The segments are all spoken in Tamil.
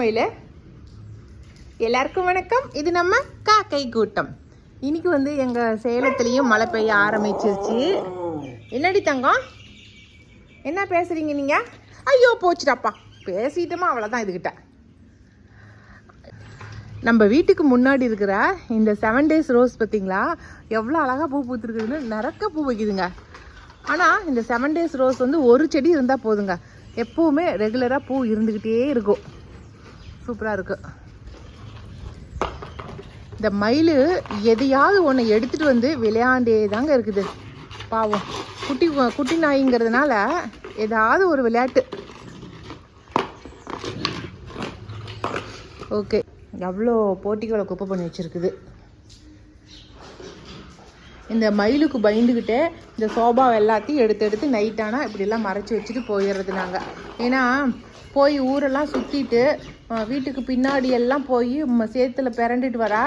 மயில. எல்லாருக்கும் வணக்கம். இது நம்ம காக்கை கூட்டம். இன்னைக்கு வந்து எங்கள் சேலத்துலேயும் மழை பெய்ய ஆரம்பிச்சிருச்சு. என்னடி தங்கம், என்ன பேசுகிறீங்க நீங்கள்? ஐயோ போச்சுடாப்பா, பேசிட்டோமா அவ்வளோதான். இதுகிட்ட நம்ம வீட்டுக்கு முன்னாடி இருக்கிற இந்த 7 days ரோஸ் பார்த்தீங்களா, எவ்வளோ அழகாக பூ பூத்துருக்குதுன்னு. நிறைய பூ வைக்குதுங்க. ஆனால் இந்த 7 days ரோஸ் வந்து ஒரு செடி இருந்தால் போதுங்க, எப்போவுமே ரெகுலராக பூ இருந்துக்கிட்டே இருக்கும். சூப்பராக இருக்குது. இந்த மயில் எதையாவது ஒன்று எடுத்துகிட்டு வந்து விளையாண்டே தாங்க இருக்குது. பாவம், குட்டி நாய்ங்கிறதுனால ஏதாவது ஒரு விளையாட்டு. ஓகே, எவ்வளோ போட்டிகளை குப்பை பண்ணி வச்சுருக்குது. இந்த மயிலுக்கு பயந்துக்கிட்டே இந்த சோபாவை எல்லாத்தையும் எடுத்து நைட்டானா இப்படிலாம் மறைச்சி வச்சுட்டு போயிடுறது நாங்கள். ஏன்னா போய் ஊரெல்லாம் சுற்றிட்டு வீட்டுக்கு பின்னாடி எல்லாம் போய் சேத்துல பிறண்டுட்டு வரா,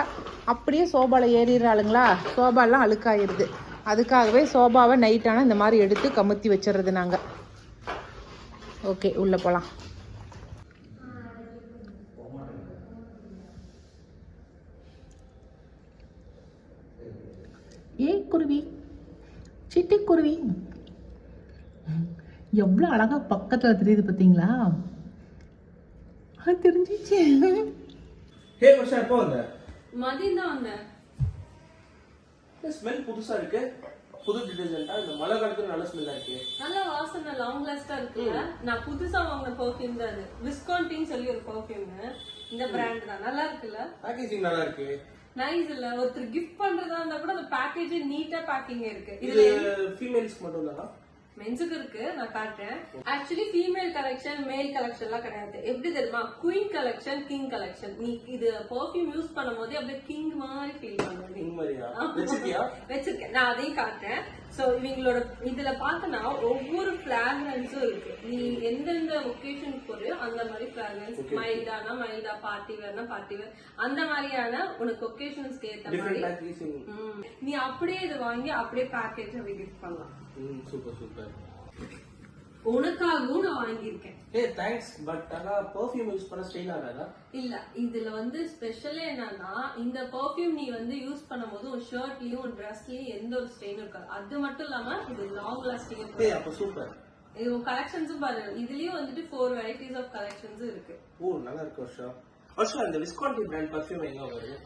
அப்படியே சோபாவில் ஏறிடுறாளுங்களா, சோபாலாம் அழுக்காயிருது. அதுக்காகவே சோபாவை நைட்டானா இந்த மாதிரி எடுத்து கமுத்தி வச்சிடுறது நாங்கள். ஓகே, உள்ளே போகலாம். ஏய் குருவி, சிட்டுக்குருவி எவ்வளோ அழகா பக்கத்தில் தெரியுது பார்த்தீங்களா? தெரிஞ்சிச்சு. ஹே வர்ஷா, எப்போ வந்த? மதியம் தான் வந்தேன். ஸ்மெல் புதுசா இருக்கு. புது டிடர்ஜென்ட்டா? இந்த மழை காலத்துல நல்ல ஸ்மெல்லா இருக்கு. நல்ல வாசனை, லாங் லாஸ்டா இருக்குல்ல. நான் புதுசா வாங்கின பெர்ஃப்யூம் தான் அது. விஸ்கான்டின்னு சொல்லி ஒரு பெர்ஃப்யூம். இந்த பிராண்ட் தான், நல்லா இருக்குல்ல. பேக்கேஜிங் நல்லா இருக்கு. நைஸ் இல்ல? ஒருத்தர் கிஃப்ட் பண்றதா இருந்தா கூட அந்த பேக்கேஜ் நீட்டா பேக்கிங் இருக்கு. இது ஃபீமேல்ஸ்க்கு மட்டும் தானா? மென்ஸுக்கு இருக்கு, நான் காட்டுறேன். ஆக்சுவலி ஃபீமேல் கலெக்ஷன் மேல் கலெக்ஷன் எல்லாம் கிடையாது. எப்படி தெரியுமா? Queen collection, king collection. நீ இது பெர்ஃப்யூம் யூஸ் பண்ணும் போதே அப்படியே கிங் மாதிரி ஃபீல் பண்ணுவீங்க. வச்சிருக்கேன், நான் அதையும் காட்டுறேன். சோ இவங்களோட இதுல பார்த்தனா ஒவ்வொரு ஃபிராக்ரன்ஸும் இருக்கு. நீ எந்தெந்த ஒகேஷனுக்கு போறியோ அந்த மாதிரி ஃபிராக்ரன்ஸ். மைல்டானா மைல்டா, பார்ட்டி வேர்னா பார்ட்டி வேர், அந்த மாதிரியான உனக்கு ஒகேஷன்ஸ்க்கு ஏத்த மாதிரி நீ அப்படியே இது வாங்கி அப்படியே பேக்கேஜ் கிஃப்ட் பண்ணலாம். Super super. உனக்காகவும் நான் வாங்கியிருக்கேன். ஏய் தேங்க்ஸ். பட் ஆனா பெர்ஃப்யூம் யூஸ் பண்ண ஸ்டைல் ஆகாதா? இல்ல, இதுல வந்து ஸ்பெஷலே என்னன்னா, இந்த பெர்ஃப்யூம் நீ வந்து யூஸ் பண்ணும்போது உன் ஷர்ட்லயும் உன் ட்ரெஸ்லயும் எந்த ஒரு ஸ்டெயின் இருக்காது. அது மட்டும் இல்லாம இது லாங் லாஸ்டிங். ஏய் அப்ப சூப்பர். இது கலெக்ஷன்ஸும் பாரு, இதுலயும் வந்துட்டு 4 வெரைட்டிஸ் ஆஃப் கலெக்ஷன்ஸ் இருக்கு. ஓ நல்லா இருக்கு வர்ஷா. வர்ஷா, இந்த விஸ்கான்டி பிராண்ட் பெர்ஃப்யூம் எங்க வருது?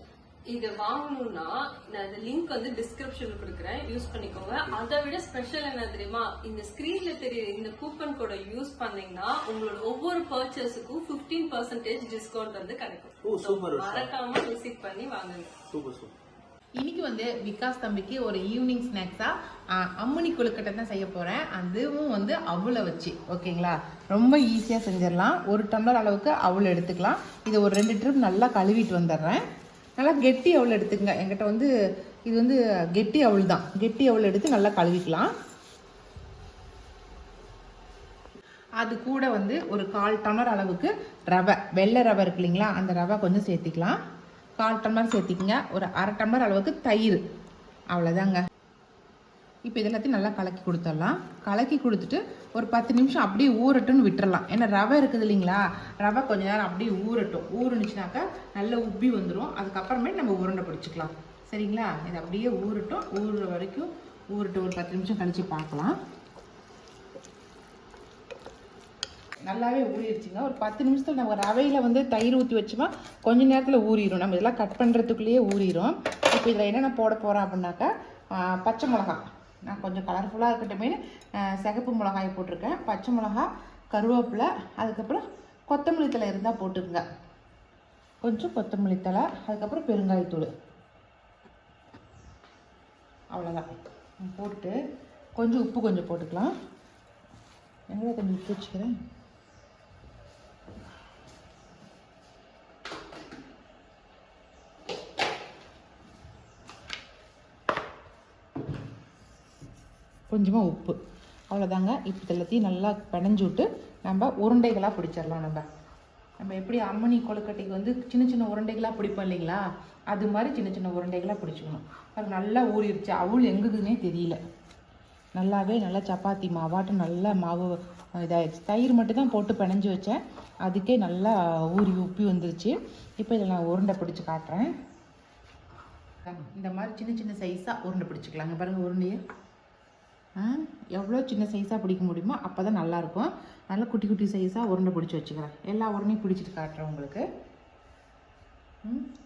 இது வாங்கணும்னா நான் இந்த லிங்க் வந்து டிஸ்கிரிப்ஷன்ல கொடுக்குறேன், யூஸ் பண்ணிக்கோங்க. அதை விட ஸ்பெஷல் என்ன தெரியுமா? இந்த ஸ்கிரீன்ல தெரியுற இந்த கூப்பன் கோட யூஸ் பண்ணீங்கன்னா உங்களோட ஒவ்வொரு பர்ச்சேஸுக்கும் 15% டிஸ்கவுண்ட் வந்து கிடைக்கும். ஓ சூப்பர். மறக்காம விசிட் பண்ணி வாங்குங்க. Super super. இன்னைக்கு வந்து விகாஸ் தம்பிக்கு ஒரு ஈவினிங் ஸ்நாக்ஸாக அம்மணி கொழுக்கட்டை தான் செய்ய போகிறேன். அதுவும் வந்து அவளை வச்சு. ஓகேங்களா, ரொம்ப ஈஸியாக செஞ்சிடலாம். 1 டம்ளர் அளவுக்கு அவள் எடுத்துக்கலாம். இதை ஒரு 2 ட்ரிப் நல்லா கழுவிட்டு வந்துடுறேன். நல்லா கெட்டி அவள் எடுத்துக்கங்க. என்கிட்ட வந்து இது வந்து கெட்டி அவள் தான். கெட்டி அவள் எடுத்து நல்லா கழுவிக்கலாம். அது கூட வந்து ஒரு 1/4 டம்ளர் அளவுக்கு ரவை, வெள்ளை ரவை இருக்கு இல்லைங்களா, அந்த ரவை கொஞ்சம் சேர்த்திக்கலாம். 1/4 டம்ளர் சேர்த்திக்கங்க. ஒரு 1/2 டம்ளர் அளவுக்கு தயிர், அவ்வளோதாங்க. இப்போ இதெல்லாத்தையும் நல்லா கலக்கி கொடுத்துடலாம். கலக்கி கொடுத்துட்டு ஒரு 10 நிமிஷம் அப்படியே ஊறட்டும்னு விட்டுறலாம். ஏன்னா ரவை இருக்குது இல்லைங்களா, ரவை கொஞ்ச நேரம் அப்படியே ஊறட்டும். ஊறுனுச்சுனாக்கா நல்லா உப்பி வந்துடும். அதுக்கப்புறமே நம்ம உருண்டை பிடிச்சிக்கலாம். சரிங்களா, இது அப்படியே ஊறட்டும். ஊறுற வரைக்கும் ஊறட்டும். ஒரு 10 நிமிஷம் கழித்து பார்க்கலாம். நல்லாவே ஊறிடுச்சுங்க. ஒரு 10 நிமிஷத்தில் நம்ம ரவையில் வந்து தயிர் ஊற்றி வச்சோமா கொஞ்சம் நேரத்தில் ஊறிடும். நம்ம இதெல்லாம் கட் பண்ணுறதுக்குள்ளேயே ஊறிடும். இப்போ இதில் என்னென்ன போட போகிறோம் அப்படின்னாக்கா, பச்சை மிளகா, நான் கொஞ்சம் கலர்ஃபுல்லாக இருக்கட்டுமே சிகப்பு மிளகாய் போட்டிருக்கேன். பச்சை மிளகா, கருவேப்பிலை, அதுக்கப்புறம் கொத்தமல்லி தழை இருந்தால் போட்டுக்குங்க. கொஞ்சம் கொத்தமல்லி தழை, அதுக்கப்புறம் பெருங்காயத்தூள், அவ்வளோதான். போட்டு கொஞ்சம் உப்பு கொஞ்சம் போட்டுக்கலாம். எங்கே கொஞ்சம் உப்பு வச்சுக்கிறேன். கொஞ்சமாக உப்பு, அவ்வளோதாங்க. இப்போ எல்லாத்தையும் நல்லா பிணைஞ்சு விட்டு நம்ம உருண்டைகளாக பிடிச்சிடலாம். நம்ம எப்படி அம்மணி கொழுக்கட்டைக்கு வந்து சின்ன சின்ன உருண்டைகளாக பிடிப்போம் இல்லைங்களா, அது மாதிரி சின்ன சின்ன உருண்டைகளாக பிடிச்சிக்கணும். அது நல்லா ஊறிடுச்சு. அவள் எங்குதுன்னே தெரியல. நல்லாவே நல்லா சப்பாத்தி மாவாட்டம் நல்லா மாவு இதாகிடுச்சு. தயிர் மட்டும் தான் போட்டு பிணைஞ்சு வச்சேன், அதுக்கே நல்லா ஊறி உப்பி வந்துருச்சு. இப்போ இதில் நான் உருண்டை பிடிச்சி காட்டுறேன். இந்த மாதிரி சின்ன சின்ன சைஸாக உருண்டை பிடிச்சிக்கலாங்க. பாருங்கள் உருண்டையை எவ்வளோ சின்ன சைஸாக பிடிக்க முடியுமோ அப்போ தான் நல்லாயிருக்கும். நல்லா குட்டி குட்டி சைஸாக உருண்டை பிடிச்சி வச்சுக்கிறேன். எல்லா உருண்டையும் பிடிச்சிட்டு காட்டுறேன் உங்களுக்கு.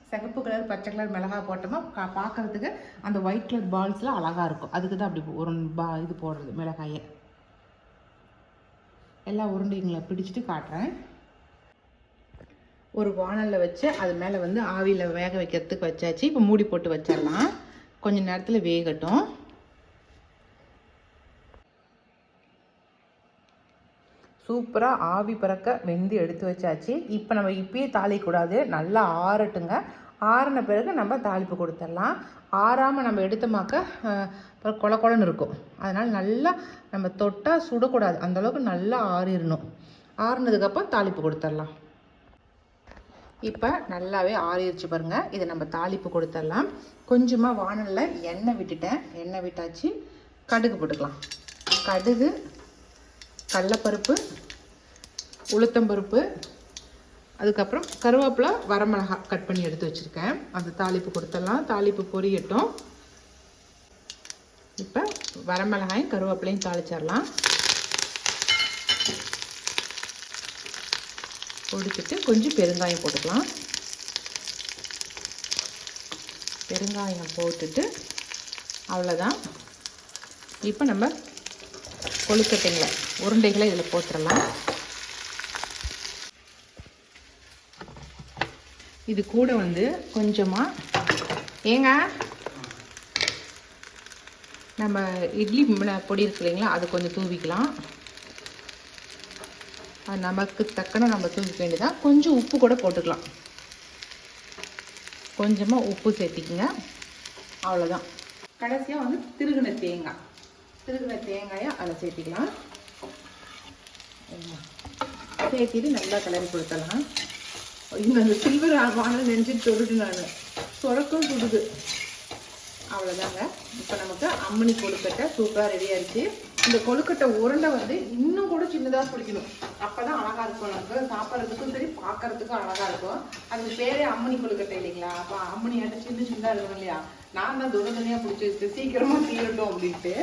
சிகப்பு கலர் பச்சை கலர் மிளகா போட்டோமா பார்க்குறதுக்கு அந்த ஒயிட் கலர் பால்ஸ்லாம் அழகாக இருக்கும். அதுக்கு தான் அப்படி ஒரு இது போடுறது மிளகாயை. எல்லா உருண்டைங்களை பிடிச்சிட்டு காட்டுறேன். ஒரு வானலில் வச்சு அது மேலே வந்து ஆவியில் வேக வைக்கிறதுக்கு வச்சாச்சு. இப்போ மூடி போட்டு வச்சிடலாம், கொஞ்சம் நேரத்தில் வேகட்டும். சூப்பராக ஆவி பறக்க வெந்து எடுத்து வச்சாச்சு. இப்போ நம்ம இப்பயே தாளிக்கூடாது, நல்லா ஆறட்டுங்க. ஆறின பிறகு நம்ம தாளிப்பு கொடுத்துடலாம். ஆறாமல் நம்ம எடுத்தோமாக்க கொல கொலன்னு இருக்கும். அதனால் நல்லா நம்ம தொட்டால் சுடக்கூடாது, அந்தளவுக்கு நல்லா ஆறிடணும். ஆறுனதுக்கப்புறம் தாளிப்பு கொடுத்துடலாம். இப்போ நல்லாவே ஆறிடுச்சு பாருங்கள். இதை நம்ம தாளிப்பு கொடுத்துடலாம். கொஞ்சமாக வானலில் எண்ணெய் விட்டுட்டேன், எண்ணெய் விட்டாச்சு. கடுகு போட்டுக்கலாம். கடுகு, கடலைப்பருப்பு, உளுத்தம்பருப்பு, அதுக்கப்புறம் கருவேப்பிலை, வரமிளகாய் கட் பண்ணி எடுத்து வச்சுருக்கேன். அந்த தாளிப்பு கொடுத்துடலாம். தாளிப்பு பொரியட்டும். இப்போ வரமிளகாயும் கருவேப்பிலையும் தாளிச்சிடலாம். பொடிச்சிட்டு கொஞ்சம் பெருங்காயம் போட்டுக்கலாம். பெருங்காயம் போட்டுட்டு அவ்வளோதான். இப்போ நம்ம கொழுக்கட்டைங்களை உருண்டைகளை இதில் போட்டுடலாம். இது கூட வந்து கொஞ்சமாக நம்ம இட்லி பொடி இருக்கு இல்லைங்களா, அது கொஞ்சம் தூவிக்கலாம். அது நமக்கு தக்கன நம்ம தூவிக்க வேண்டியதான். கொஞ்சம் உப்பு கூட போட்டுக்கலாம். கொஞ்சமாக உப்பு சேர்த்திக்கங்க, அவ்வளோதான். கடைசியாக வந்து திருகுன தேங்காயை அதில் சேர்த்திக்கலாம். சேர்த்திட்டு நல்லா கிளறி கொடுத்தலாம். இங்கே அந்த சில்வர் வானல் நினச்சிட்டு தொடுட்டு நான் சொரக்கும் சுடுது. அவ்வளோதாங்க. இப்போ நமக்கு அம்மணி கொழுக்கட்டை சூப்பராக ரெடி ஆயிடுச்சு. இந்த கொழுக்கட்டை உருண்டை வந்து இன்னும் கூட சின்னதாக பிடிக்கணும், அப்போ தான் அழகாக இருக்கும். நமக்கு சாப்பிட்றதுக்கும் சரி பார்க்கறதுக்கும் அழகாக இருக்கும். அதுக்கு பேரே அம்மணி கொழுக்கட்டை இல்லைங்களா? அப்போ அம்மணி ஆட்டு சின்னதாக இருக்கணும் இல்லையா? நான் தான் துணி பிடிச்சி வச்சு சீக்கிரமாக தீரட்டும் அப்படின்ட்டு.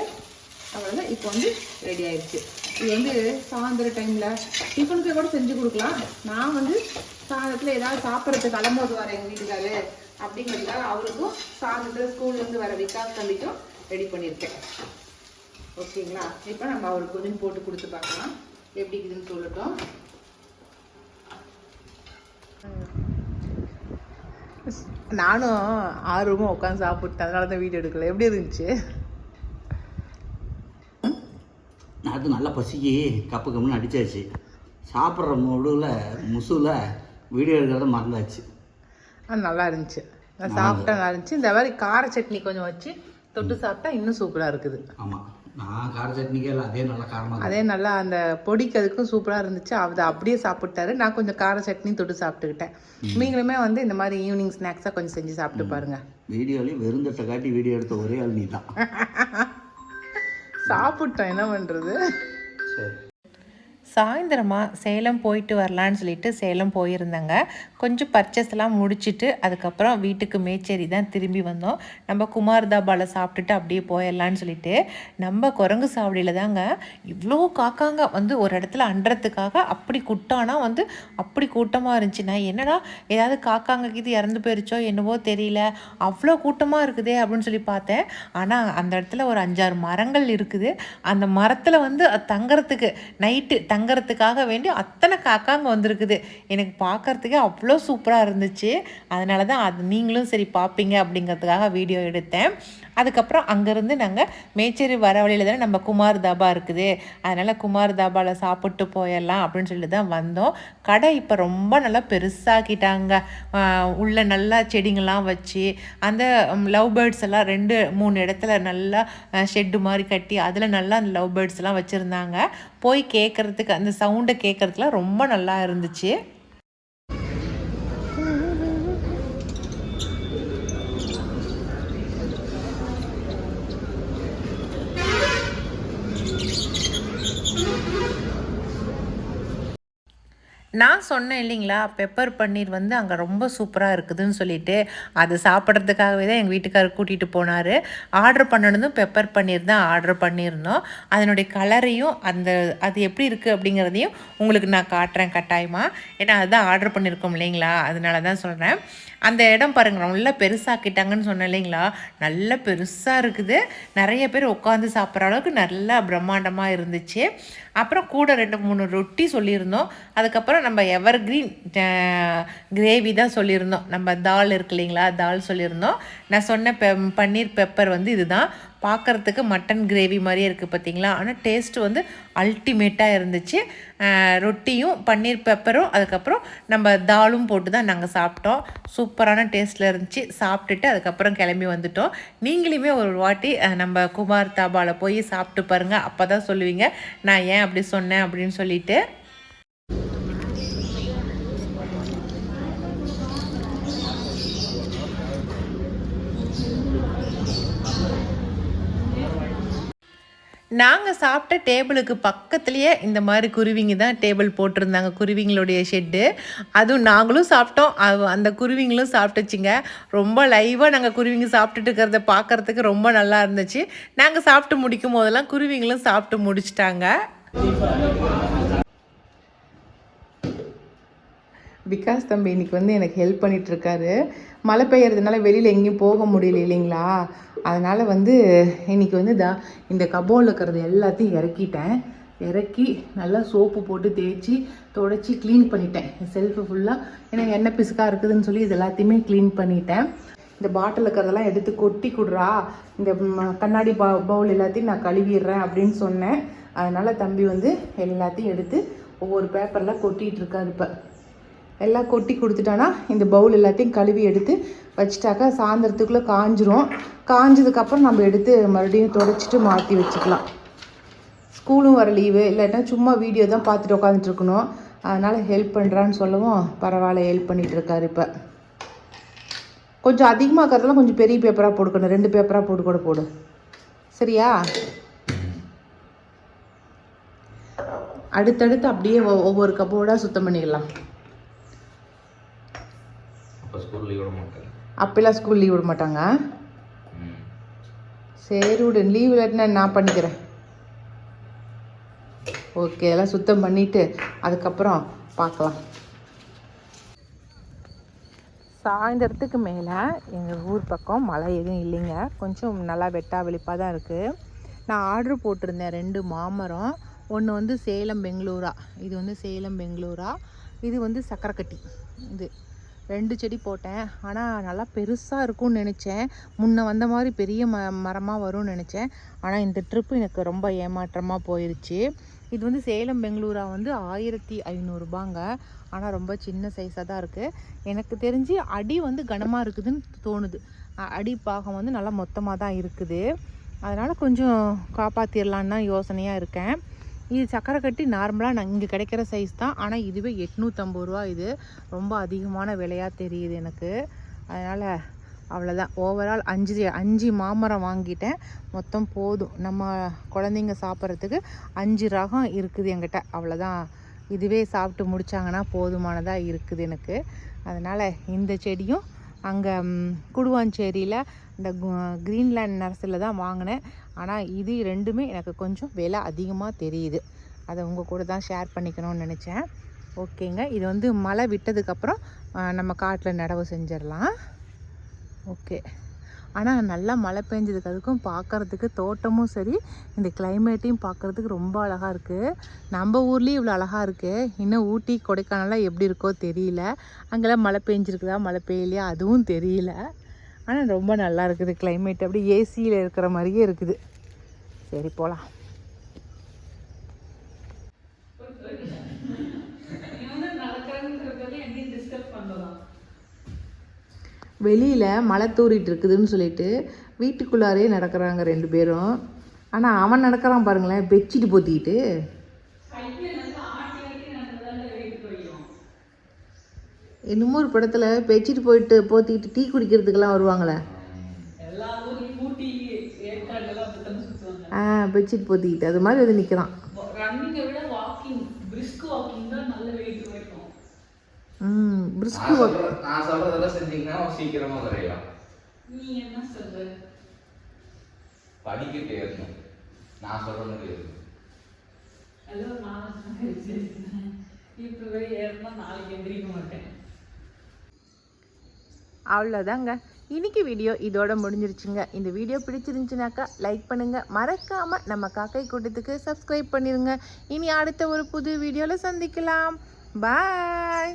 அவ்வளோதான். இப்போ வந்து ரெடி ஆயிடுச்சு. இது வந்து சாயந்தர டைமில் டிஃபனுக்கு கூட செஞ்சு கொடுக்கலாம். நான் வந்து சாயந்தரத்தில் ஏதாவது சாப்பிட்றதுக்கு கிளம்போது வர எங்கள் வீட்டுக்காரு அப்படிங்கிறதுக்காக அவருக்கும் சாயந்தரத்தில் ஸ்கூல்லேருந்து வர விகாஸ் தம்பிக்கும் ரெடி பண்ணியிருக்கேன். ஓகேங்களா? இப்போ நம்ம அவருக்கு கொஞ்சம் போட்டு கொடுத்து பார்க்கலாம், எப்படி இருக்குதுன்னு சொல்லட்டும். நானும் ஆர்வமாக உட்காந்து சாப்பிட்டேன், அதனால தான் வீடியோ எடுக்கல. எப்படி இருந்துச்சு? அது நல்லா பசிக்கு கப்பு கம்முன்னு அடித்தாச்சு. சாப்பிட்ற முசுல வீடியோ எடுக்கிறத மறந்தாச்சு. நல்லா இருந்துச்சு, நான் சாப்பிட்டா நல்லா இருந்துச்சு. இந்த மாதிரி கார சட்னி கொஞ்சம் வச்சு தொட்டு சாப்பிட்டா இன்னும் சூப்பராக இருக்குது. ஆமாம், நான் கார சட்னிக்கே இல்லை, அதே நல்லா காரமாக, அதே நல்லா அந்த பொடிக்கு அதுக்கும் சூப்பராக இருந்துச்சு. அதை அப்படியே சாப்பிட்டாரு. நான் கொஞ்சம் கார சட்னி தொட்டு சாப்பிட்டுக்கிட்டேன். நீங்களுமே வந்து இந்த மாதிரி ஈவினிங் ஸ்நாக்ஸாக கொஞ்சம் செஞ்சு சாப்பிட்டு பாருங்க. வீடியோலேயும் வெறுந்தட்டை காட்டி வீடியோ எடுத்த ஒரே ஆள் நீ தான். சாப்பிட்டோம், என்ன பண்ணுறது. சரி, சாயந்தரமாக சேலம் போயிட்டு வரலான்னு சொல்லிட்டு சேலம் போயிருந்தேங்க. கொஞ்சம் பர்ச்சேஸ்லாம் முடிச்சுட்டு அதுக்கப்புறம் வீட்டுக்கு மேச்சேரி தான் திரும்பி வந்தோம். நம்ம குமார் தாபாவில் சாப்பிட்டுட்டு அப்படியே போயிடலான்னு சொல்லிட்டு நம்ம குரங்கு சாவடியில் தாங்க இவ்வளோ காக்காங்க வந்து ஒரு இடத்துல அண்டுறதுக்காக அப்படி கூட்டானா வந்து அப்படி கூட்டமாக இருந்துச்சு. நான் என்னடா ஏதாவது காக்காங்க இது இறந்து போயிருச்சோ என்னவோ தெரியல, அவ்வளோ கூட்டமாக இருக்குதே அப்படின்னு சொல்லி பார்த்தேன். ஆனால் அந்த இடத்துல ஒரு 5-6 மரங்கள் இருக்குது. அந்த மரத்தில் வந்து தங்குறதுக்கு நைட்டு தங்கறதுக்காக வேண்டி அத்தனை காக்காங்க வந்திருக்குது. எனக்கு பார்க்கறதுக்கே அவ்வளோ சூப்பராக இருந்துச்சு. அதனால தான் அது நீங்களும் சரி பார்ப்பீங்க அப்படிங்கிறதுக்காக வீடியோ எடுத்தேன். அதுக்கப்புறம் அங்கேருந்து நாங்கள் மேச்சேரி வர வழியில் தானே நம்ம குமார் தாபா இருக்குது, அதனால் குமார் தாபாவில் சாப்பிட்டு போயிடலாம் அப்படின்னு சொல்லிட்டு தான் வந்தோம். கடை இப்போ ரொம்ப நல்லா பெருசாக்கிட்டாங்க. உள்ள நல்லா செடிங்கள்லாம் வச்சு அந்த லவ் பேர்ட்ஸ் எல்லாம் 2-3 இடத்துல நல்லா ஷெட்டு மாதிரி கட்டி அதில் நல்லா அந்த லவ் பேர்ட்ஸ் எல்லாம் வச்சுருந்தாங்க. போய் கேட்குறதுக்கு அந்த சவுண்டை கேட்குறதுக்குலாம் ரொம்ப நல்லா இருந்துச்சு. நான் சொன்னேன் இல்லைங்களா, பெப்பர் பன்னீர் வந்து அங்கே ரொம்ப சூப்பராக இருக்குதுன்னு சொல்லிட்டு, அது சாப்பிட்றதுக்காகவே தான் எங்கள் வீட்டுக்காரர் கூட்டிகிட்டு போனார். ஆர்டர் பண்ணணுதும் பெப்பர் பன்னீர் தான் ஆர்டர் பண்ணியிருந்தோம். அதனுடைய கலரையும் அது எப்படி இருக்குது அப்படிங்கிறதையும் உங்களுக்கு நான் காட்டுறேன் கட்டாயமாக. ஏன்னா அதுதான் ஆர்டர் பண்ணியிருக்கோம் இல்லைங்களா, அதனால தான் சொல்கிறேன். அந்த இடம் பாருங்கள் நல்லா பெருசாக்கிட்டாங்கன்னு சொன்னேன் இல்லைங்களா, நல்ல பெருசாக இருக்குது. நிறைய பேர் உட்காந்து சாப்பிட்ற அளவுக்கு நல்லா பிரம்மாண்டமாக இருந்துச்சு. அப்புறம் கூட 2-3 ரொட்டி சொல்லியிருந்தோம். அதுக்கப்புறம் நம்ம எவர் கிரீன் கிரேவி தான் சொல்லியிருந்தோம். நம்ம தால் இருக்கு இல்லைங்களா, தால் சொல்லியிருந்தோம். நான் சொன்ன பன்னீர் பெப்பர் வந்து இதுதான். பார்க்குறதுக்கு மட்டன் கிரேவி மாதிரியே இருக்குது பார்த்தீங்களா, ஆனால் டேஸ்ட்டு வந்து அல்டிமேட்டாக இருந்துச்சு. ரொட்டியும் பன்னீர் பெப்பரும் அதுக்கப்புறம் நம்ம தாலும் போட்டு தான் நாங்கள் சாப்பிட்டோம். சூப்பரான டேஸ்ட்டில் இருந்துச்சு. சாப்பிட்டுட்டு அதுக்கப்புறம் கிளம்பி வந்துட்டோம். நீங்களுமே ஒரு வாட்டி நம்ம குமார் தாபாவில் போய் சாப்பிட்டு பாருங்கள். அப்போ தான் சொல்லுவீங்க நான் ஏன் அப்படி சொன்னேன் அப்படின்னு சொல்லிட்டு. நாங்கள் சாப்பிட்ட டேபிளுக்கு பக்கத்துலேயே இந்த மாதிரி குருவிங்க தான் டேபிள் போட்டிருந்தாங்க, குருவிங்களுடைய ஷெட்டு. அதுவும் நாங்களும் சாப்பிட்டோம், அந்த குருவிங்களும் சாப்பிட்டுச்சுங்க. ரொம்ப லைவாக நாங்கள் குருவிங்க சாப்பிட்டுட்டு இருக்கிறத பார்க்குறதுக்கு ரொம்ப நல்லா இருந்துச்சு. நாங்கள் சாப்பிட்டு முடிக்கும் போதெல்லாம் குருவிங்களும் சாப்பிட்டு முடிச்சிட்டாங்க. விகாஸ் தம்பி இன்றைக்கி வந்து எனக்கு ஹெல்ப் பண்ணிகிட்ருக்காரு. மழை பெய்யறதுனால வெளியில் எங்கேயும் போக முடியல இல்லைங்களா, அதனால் வந்து இன்றைக்கி வந்து இந்த கபோர்டில் இருக்கிறது எல்லாத்தையும் இறக்கி நல்லா சோப்பு போட்டு தேய்ச்சி துடைச்சி க்ளீன் பண்ணிட்டேன். செல்ஃபு ஃபுல்லாக ஏன்னா எண்ணெய் பிசுக்காக இருக்குதுன்னு சொல்லி இது எல்லாத்தையுமே க்ளீன் பண்ணிட்டேன். இந்த பாட்டில் இருக்கிறதெல்லாம் எடுத்து கொட்டி கொடுறா, இந்த கண்ணாடி பவுல் எல்லாத்தையும் நான் கழுவிடுறேன் அப்படின்னு சொன்னேன். அதனால் தம்பி வந்து எல்லாத்தையும் எடுத்து ஒவ்வொரு பேப்பரில் கொட்டிகிட்ருக்காரு. இப்போ எல்லாம் கொட்டி கொடுத்துட்டானா இந்த பவுல் எல்லாத்தையும் கழுவி எடுத்து வச்சுட்டாக்கா சாயந்தரத்துக்குள்ளே காஞ்சிரும். காஞ்சதுக்கப்புறம் நம்ம எடுத்து மறுபடியும் துடைச்சிட்டு மாற்றி வச்சுக்கலாம். ஸ்கூலும் வர லீவு, இல்லாட்டா சும்மா வீடியோ தான் பார்த்துட்டு உட்காந்துட்ருக்கணும். அதனால் ஹெல்ப் பண்ணுறான்னு சொல்லவும் பரவாயில்ல ஹெல்ப் பண்ணிகிட்ருக்காரு. இப்போ கொஞ்சம் அதிகமாக இருக்கிறதெல்லாம் கொஞ்சம் பெரிய பேப்பராக போட்டுக்கணும், 2 பேப்பராக போட்டு கூட போடு, சரியா? அடுத்தடுத்து அப்படியே ஒவ்வொரு கப்போர்டாக சுத்தம் பண்ணிடலாம். அப்பெல்லாம் ஸ்கூல் லீவ் விட மாட்டாங்க. சரி விடு, லீவ் இல்லாட்டினா நான் பண்ணிக்கிறேன். ஓகே, எல்லாம் சுத்தம் பண்ணிவிட்டு அதுக்கப்புறம் பார்க்கலாம். சாயந்தரத்துக்கு மேலே எங்கள் ஊர் பக்கம் மழை எதுவும் இல்லைங்க, கொஞ்சம் நல்லா வெட்டா வெளிப்பாக தான் இருக்குது. நான் ஆர்டர் போட்டிருந்தேன் 2 மாமரம். ஒன்று வந்து சேலம் பெங்களூரா, இது வந்து சேலம் பெங்களூரா, இது வந்து சக்கரைக்கட்டி. இது 2 செடி போட்டேன். ஆனால் நல்லா பெருசாக இருக்கும்னு நினச்சேன், முன்ன வந்த மாதிரி பெரிய மரமாக வரும்னு நினச்சேன். ஆனால் இந்த ட்ரிப்பு எனக்கு ரொம்ப ஏமாற்றமாக போயிடுச்சு. இது வந்து சேலம் பெங்களூரா வந்து 1500 ரூபாங்க. ஆனால் ரொம்ப சின்ன சைஸாக தான் இருக்குது. எனக்கு தெரிஞ்சு அடி வந்து கனமாக இருக்குதுன்னு தோணுது. அடி பாகம் வந்து நல்லா மொத்தமாக தான் இருக்குது. அதனால் கொஞ்சம் காப்பாற்றிடலான்னு தான் யோசனையாக இருக்கேன். இது சக்கரை கட்டி நார்மலாக நான் இங்கே கிடைக்கிற சைஸ் தான். ஆனால் இதுவே 850 ரூபா. இது ரொம்ப அதிகமான விலையாக தெரியுது எனக்கு. அதனால் அவ்வளோதான். ஓவரால் 5 மாமரம் வாங்கிட்டேன். மொத்தம் போதும், நம்ம குழந்தைங்க சாப்பிட்றதுக்கு 5 ரகம் இருக்குது என்கிட்ட. அவ்வளோதான், இதுவே சாப்பிட்டு முடித்தாங்கன்னா போதுமானதாக இருக்குது எனக்கு. அதனால் இந்த செடியும் அங்கே குடுவாஞ்சேரியில் இந்த கிரீன்லேண்ட் நர்சரியில் தான் வாங்கினேன். ஆனால் இது 2மே எனக்கு கொஞ்சம் விலை அதிகமாக தெரியுது. அதை உங்கள் கூட தான் ஷேர் பண்ணிக்கணும்னு நினச்சேன். ஓகேங்க, இது வந்து மழை விட்டதுக்கப்புறம் நம்ம காட்டில் நடவு செஞ்சிடலாம். ஓகே, ஆனால் நல்லா மழை பெஞ்சதுக்கு அதுக்கும் பார்க்குறதுக்கு தோட்டமும் சரி, இந்த கிளைமேட்டையும் பார்க்குறதுக்கு ரொம்ப அழகாக இருக்குது. நம்ம ஊர்லேயும் இவ்வளோ அழகாக இருக்குது. இன்னும் ஊட்டி கொடைக்கானலாம் எப்படி இருக்கோ தெரியல. அங்கெல்லாம் மழை பெஞ்சிருக்குதா மழை பெய்யலையா அதுவும் தெரியல. ஆனால் ரொம்ப நல்லா இருக்குது கிளைமேட், அப்படியே ஏசியில் இருக்கிற மாதிரியே இருக்குது. சரி போகலாம். வெளியில் மழை தூரிட்டு இருக்குதுன்னு சொல்லிட்டு வீட்டுக்குள்ளாரே நடக்கிறாங்க 2 பேரும். ஆனால் அவன் நடக்கிறான் பாருங்களேன், பெட்ஷீட் போத்திக்கிட்டு. இன்னமும் ஒரு படத்தில் பெட்ஷீட் போத்திக்கிட்டு டீ குடிக்கிறதுக்கெல்லாம் வருவாங்களே, பெட்ஷீட் போத்திக்கிட்டு அது மாதிரி அது நிற்கிறான். Brisk work. நான் சொல்றதெல்லாம் செஞ்சீங்கன்னா சீக்கிரமா வரையலாம். நீ என்ன சொல்ற? படிக்கிட்டு ஏறணும். நான் சொல்ற மாதிரி இருக்கும். ஏதோ நான் வச்சிருக்கேன். இப்பவே ஏறினா நாளைக்கு எந்திரிக்க மாட்டேன். அவ்வளோதாங்க, இன்னைக்கு வீடியோ இதோட முடிஞ்சிருச்சுங்க. இந்த வீடியோ பிடிச்சிருந்துச்சுனாக்கா லைக் பண்ணுங்கள், மறக்காமல் நம்ம காக்கை கூட்டத்துக்கு சப்ஸ்கிரைப் பண்ணிடுங்க. இனி அடுத்த ஒரு புது வீடியோவில் சந்திக்கலாம். பாய்.